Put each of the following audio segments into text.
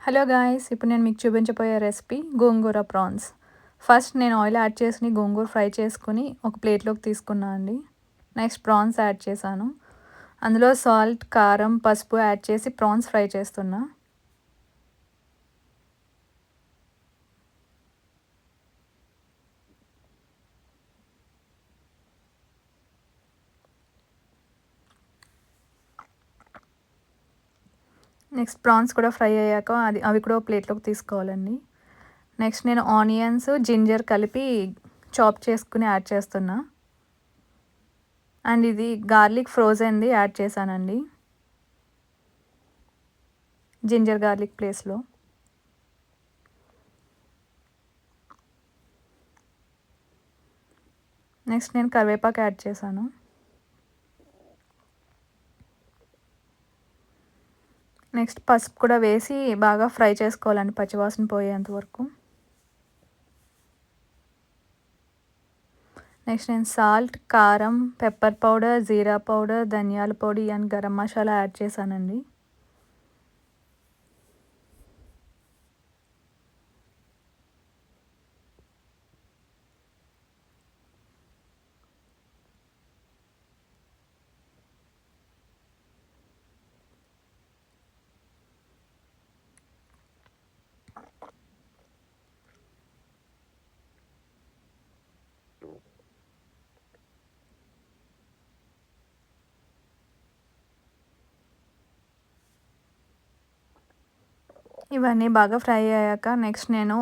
Hello guys, ఇప్పుడు నేను మీకు చూపించబోయే రెసిపీ గోంగూర ప్రాన్స్. ఫస్ట్ నేను ఆయిల్ యాడ్ చేసి గోంగూర ఫ్రై చేసుకుని ఒక ప్లేట్లోకి తీసుకున్నా అండి. నెక్స్ట్ ప్రాన్స్ యాడ్ చేశాను. అందులో సాల్ట్, కారం, పసుపు యాడ్ చేసి ప్రాన్స్ ఫ్రై చేస్తున్నా. నెక్స్ట్ ప్రాన్స్ కూడా ఫ్రై అయ్యాక అవి కూడా ప్లేట్లోకి తీసుకోవాలండి. నెక్స్ట్ నేను ఆనియన్స్, జింజర్ కలిపి చాప్ చేసుకుని యాడ్ చేస్తున్నా. అండ్ ఇది గార్లిక్ ఫ్రోజన్ది యాడ్ చేశానండి, జింజర్ గార్లిక్ ప్లేస్లో. నెక్స్ట్ నేను కరివేపాకు యాడ్ చేశాను. నెక్స్ట్ పసుపు కూడా వేసి బాగా ఫ్రై చేసుకోవాలండి, పచ్చివాసన పోయేంత వరకు. నెక్స్ట్ నేను సాల్ట్, కారం, పెప్పర్ పౌడర్, జీరా పౌడర్, ధనియాల పొడి అండ్ గరం మసాలా యాడ్ చేశానండి. ఇవన్నీ బాగా ఫ్రై అయ్యాక నెక్స్ట్ నేను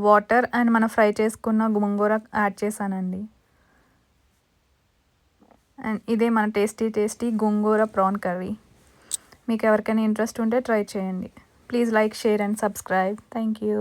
వాటర్ అండ్ మనం ఫ్రై చేసుకున్న గోంగూర యాడ్ చేశానండి. అండ్ ఇదే మన టేస్టీ గోంగూర ప్రాన్ కర్రీ. మీకు ఎవరికైనా ఇంట్రెస్ట్ ఉంటే ట్రై చేయండి. Please like, share and subscribe. Thank you.